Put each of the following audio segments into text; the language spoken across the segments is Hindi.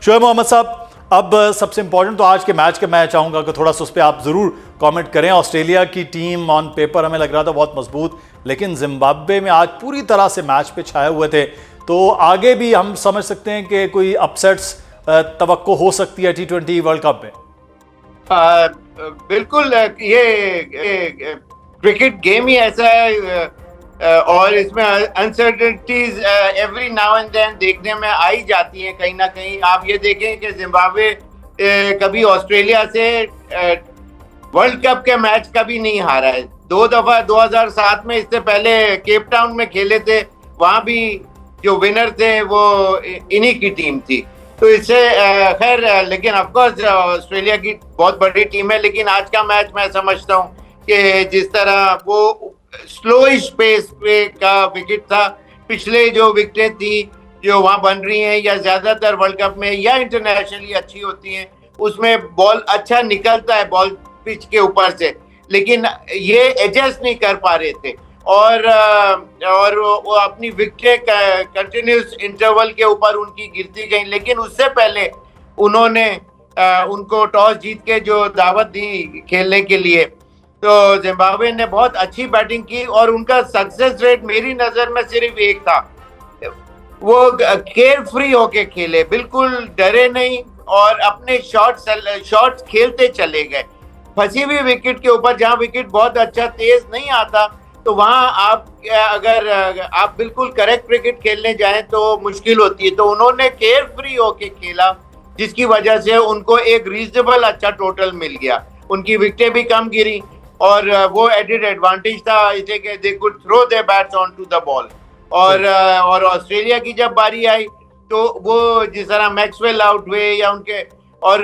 शोएब मोहम्मद साहब, अब सबसे इंपॉर्टेंट तो आज के मैच के मैं चाहूंगा कि थोड़ा सा उस पर आप ज़रूर कमेंट करें। ऑस्ट्रेलिया की टीम ऑन पेपर हमें लग रहा था बहुत मजबूत, लेकिन जिम्बाब्वे में आज पूरी तरह से मैच पे छाए हुए थे। तो आगे भी हम समझ सकते हैं कि कोई अपसेट्स तवक्को हो सकती है T20 वर्ल्ड कप में। बिल्कुल, ये क्रिकेट गेम ही ऐसा है और इसमें uncertainties every now and then देखने में आ ही जाती हैं कहीं ना कहीं। आप ये देखें कि जिम्बाब्वे कभी ऑस्ट्रेलिया से वर्ल्ड कप के मैच कभी नहीं हारा है। 2 दफा 2007 में, इससे पहले केप टाउन में खेले थे, वहां भी जो विनर थे वो इन्हीं की टीम थी। तो इससे खैर, लेकिन ऑफकोर्स ऑस्ट्रेलिया की बहुत बड़ी टीम है। लेकिन आज का मैच मैं समझता हूँ कि जिस तरह वो स्लोइश पेस पे का विकेट था, पिछले जो विकेटें थी जो वहां बन रही हैं या ज्यादातर वर्ल्ड कप में या इंटरनेशनली अच्छी होती हैं, उसमें बॉल अच्छा निकलता है बॉल पिच के ऊपर से, लेकिन ये एडजस्ट नहीं कर पा रहे थे और वो अपनी विकेटें कंटिन्यूस इंटरवल के ऊपर उनकी गिरती गई। लेकिन उससे पहले उन्होंने उनको टॉस जीत के जो दावत दी खेलने के लिए, तो जिम्बाब्वे ने बहुत अच्छी बैटिंग की और उनका सक्सेस रेट मेरी नजर में सिर्फ एक था, वो केयर फ्री होके खेले, बिल्कुल डरे नहीं और अपने शॉट्स खेलते चले गए। फंसी हुई विकेट के ऊपर, जहां विकेट बहुत अच्छा तेज नहीं आता, तो वहां अगर आप बिल्कुल करेक्ट क्रिकेट खेलने जाएं तो मुश्किल होती है। तो उन्होंने केयर फ्री होके खेला, जिसकी वजह से उनको एक रीजनेबल अच्छा टोटल मिल गया। उनकी विकेटें भी कम गिरी और वो एडेड एडवांटेज था इसे कि they could throw their bats on to the ball. और ऑस्ट्रेलिया की जब बारी आई तो वो जिस तरह मैक्सवेल आउट हुए या उनके, और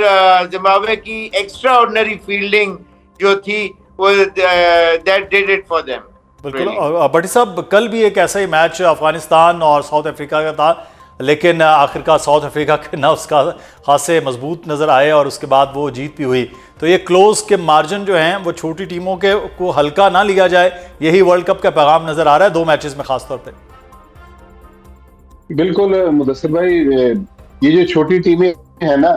जिम्बाब्वे की एक्स्ट्रा ऑर्डिनरी फील्डिंग जो थी वो that did it for them. बिल्कुल। भट्टी साहब, कल भी एक ऐसा ही मैच अफगानिस्तान और साउथ अफ्रीका का था, लेकिन आखिरकार साउथ अफ्रीका के ना उसका खासे मजबूत नज़र आए और उसके बाद वो जीत भी हुई। तो ये क्लोज के मार्जिन जो हैं वो छोटी टीमों के को हल्का ना लिया जाए, यही वर्ल्ड कप का पैगाम नज़र आ रहा है 2 मैचेस में खासतौर पे। बिल्कुल मुदस्सिर भाई, ये जो छोटी टीमें हैं ना,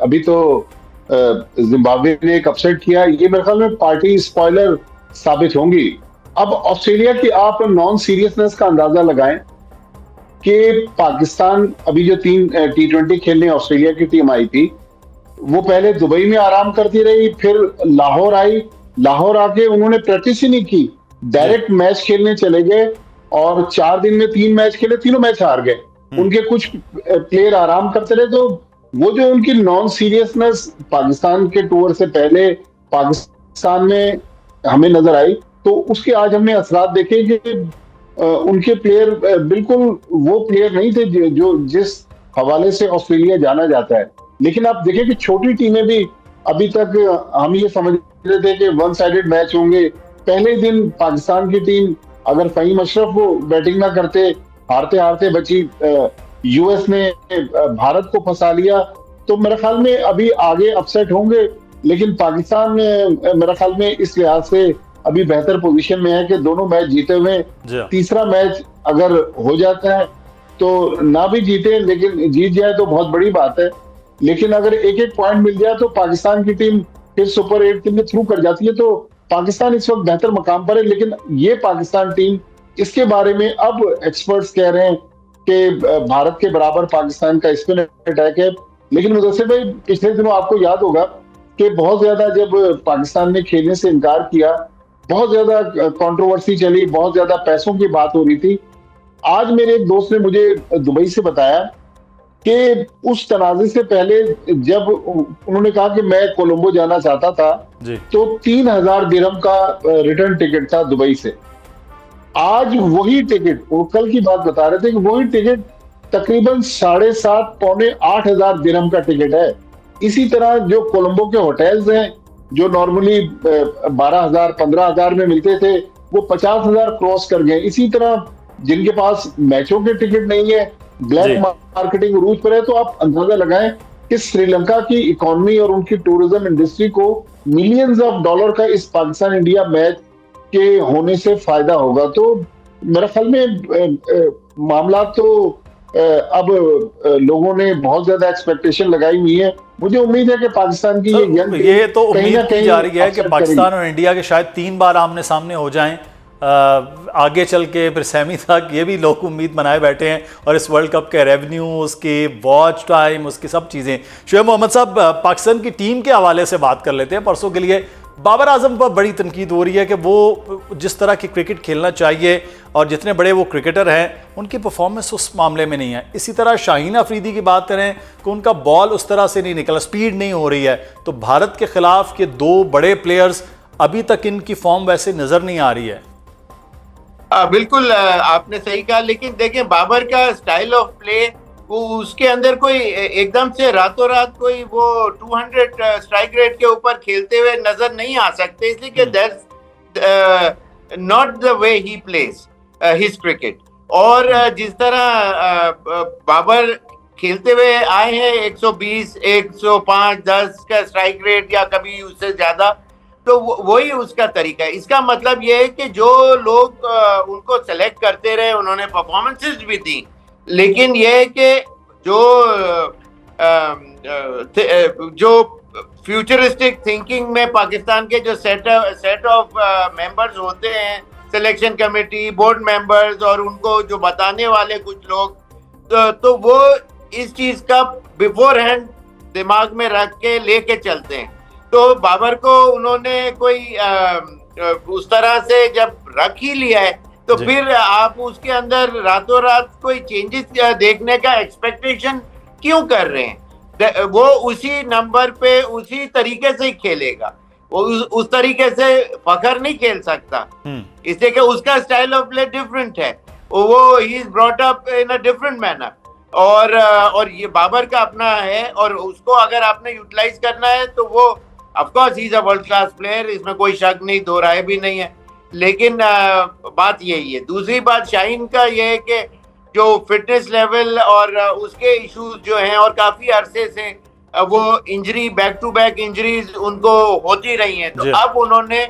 अभी तो जिम्बाब्वे ने एक अपसेट किया, ये मेरे ख्याल में पार्टी स्पॉइलर साबित होंगी। अब ऑस्ट्रेलिया की आप नॉन सीरियसनेस का अंदाजा लगाएं कि पाकिस्तान अभी जो 3 T20 खेलने ऑस्ट्रेलिया की टीम आई थी, वो पहले दुबई में आराम करती रही, फिर लाहौर आई, लाहौर आके उन्होंने प्रैक्टिस ही नहीं की, डायरेक्ट मैच खेलने चले गए और 4 दिन में 3 मैच खेले, तीनों मैच हार गए। उनके कुछ प्लेयर आराम करते रहे। तो वो जो उनकी नॉन सीरियसनेस पाकिस्तान के टूर से पहले पाकिस्तान में हमें नजर आई, तो उसके आज हमने असरात देखे कि उनके प्लेयर बिल्कुल वो प्लेयर नहीं थे जो जिस हवाले से ऑस्ट्रेलिया जाना जाता है। लेकिन आप देखें कि छोटी टीमें भी, अभी तक हम ये समझ रहे थे कि 1 साइडेड मैच होंगे। पहले दिन पाकिस्तान की टीम, अगर फहीम अशरफ वो बैटिंग ना करते, हारते हारते बची, यूएस ने भारत को फंसा लिया, तो मेरे ख्याल में अभी आगे अपसेट होंगे। लेकिन पाकिस्तान मेरे ख्याल में इस लिहाज से अभी बेहतर पोजीशन में है कि दोनों मैच जीते हुए, तीसरा मैच अगर हो जाता है तो ना भी जीते लेकिन जीत जाए तो बहुत बड़ी बात है। लेकिन अगर एक एक पॉइंट मिल जाए तो पाकिस्तान की टीम फिर सुपर 8 के लिए थ्रू कर जाती है। तो पाकिस्तान इस वक्त बेहतर मकाम पर है, लेकिन ये पाकिस्तान टीम, इसके बारे में अब एक्सपर्ट्स कह रहे हैं कि भारत के बराबर पाकिस्तान का स्पिन अटैक है। लेकिन मुदस्सिर भाई, पिछले दिनों आपको याद होगा कि बहुत ज्यादा जब पाकिस्तान ने खेलने से इनकार किया, बहुत ज्यादा कंट्रोवर्सी चली, बहुत ज्यादा पैसों की बात हो रही थी। आज मेरे एक दोस्त ने मुझे दुबई से बताया कि उस तनाज़े से पहले जब उन्होंने कहा कि मैं कोलंबो जाना चाहता था, तो 3000 दिरहम का रिटर्न टिकट था दुबई से। आज वही टिकट, वो कल की बात बता रहे थे कि वही टिकट तकरीबन 7.5 पौने 8,000 दिरहम का टिकट है। इसी तरह जो कोलंबो के होटल्स हैं जो नॉर्मली 12,000 15,000 में मिलते थे, वो 50,000 क्रॉस कर गए। इसी तरह जिनके पास मैचों के टिकट नहीं है, ब्लैक मार्केटिंग रूज पर है, तो आप अंदाजा लगाएं कि श्रीलंका की इकोनॉमी और उनकी टूरिज्म इंडस्ट्री को मिलियंस ऑफ डॉलर का इस पाकिस्तान इंडिया मैच के होने से फायदा होगा। तो मेरे ख्याल में मामला तो अब लोगों ने बहुत ज्यादा एक्सपेक्टेशन लगाई हुई है। मुझे उम्मीद है कि पाकिस्तान की ये यंग टीम ये तो कहीं ना उम्मीद की कहीं जा रही है कि upset पाकिस्तान करेगी। और इंडिया के शायद 3 बार आमने सामने हो जाएं आगे चल के, फिर सेमी तक। ये भी लोग उम्मीद बनाए बैठे हैं, और इस वर्ल्ड कप के रेवेन्यू, उसकी वॉच टाइम, उसकी सब चीज़ें। शुएब मोहम्मद साहब, पाकिस्तान की टीम के हवाले से बात कर लेते हैं। परसों के लिए बाबर आजम पर बड़ी तनकीद हो रही है कि वो जिस तरह की क्रिकेट खेलना चाहिए और जितने बड़े वो क्रिकेटर हैं उनकी परफॉर्मेंस उस मामले में नहीं है। इसी तरह शाहीन अफरीदी की बात करें कि उनका बॉल उस तरह से नहीं निकला, स्पीड नहीं हो रही है। तो भारत के खिलाफ के 2 बड़े प्लेयर्स, अभी तक इनकी फॉर्म वैसे नज़र नहीं आ रही है। बिल्कुल आपने सही कहा, लेकिन देखें बाबर का स्टाइल ऑफ प्ले, वो उसके अंदर कोई एकदम से रातों रात कोई वो 200 स्ट्राइक रेट के ऊपर खेलते हुए नजर नहीं आ सकते, इसलिए कि that's not the way he plays his cricket. और जिस तरह बाबर खेलते हुए आए हैं 120, 105, 10 का स्ट्राइक रेट या कभी उससे ज्यादा, तो वही उसका तरीका है। इसका मतलब ये है कि जो लोग उनको सेलेक्ट करते रहे, उन्होंने परफॉर्मेंसेस भी दी, लेकिन ये है कि जो फ्यूचरिस्टिक थिंकिंग में पाकिस्तान के जो सेट ऑफ मेंबर्स होते हैं, सिलेक्शन कमेटी, बोर्ड मेंबर्स, और उनको जो बताने वाले कुछ लोग, तो वो इस चीज का बिफोर हैंड दिमाग में रख के लेके चलते हैं। तो बाबर को उन्होंने कोई उस तरह से जब रख ही लिया है, तो फिर आप उसके अंदर रातों रात कोई चेंजेस देखने का एक्सपेक्टेशन क्यों कर रहे हैं? वो उसी नंबर पे उसी तरीके से ही खेलेगा, वो उस तरीके से फखर नहीं खेल सकता, इसलिए कि उसका स्टाइल ऑफ प्ले डिफरेंट है। वो he is brought up in a different manner, और ये बाबर का अपना है, और उसको अगर आपने यूटिलाइज करना है तो वो of course he is a world class player, इसमें कोई शक नहीं, दो राय भी नहीं है। लेकिन बात यही है। दूसरी बात शाहीन का ये है कि जो फिटनेस लेवल और उसके इश्यूज जो हैं, और काफी अरसे से वो injury, back to back injuries उनको होती रही हैं, तो अब उन्होंने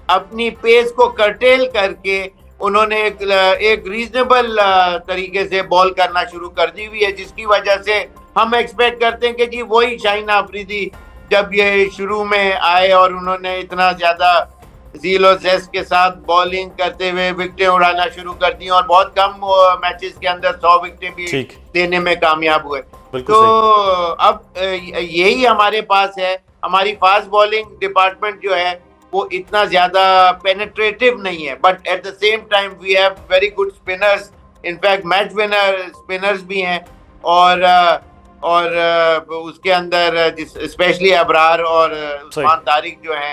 अपनी पेस को कर्टेल करके उन्होंने एक रीजनेबल तरीके से बॉल करना शुरू कर दी हुई है, जिसकी वजह से हम एक्सपेक्ट करते हैं कि जी वही शाहीन अफरीदी जब ये शुरू में आए और उन्होंने इतना ज्यादा ज़ील और ज़ेस्ट के साथ बॉलिंग करते हुए विकेटें उड़ाना शुरू कर दी, और बहुत कम मैचेस के अंदर 100 विकेटें भी देने में कामयाब हुए। तो अब यही हमारे पास है। हमारी फास्ट बॉलिंग डिपार्टमेंट जो है वो इतना ज्यादा पेनिट्रेटिव नहीं है, but at the same time we have very good spinners, in fact match winner spinners भी हैं, और उसके अंदर स्पेशली अबरार और उस्मान तारिक जो हैं,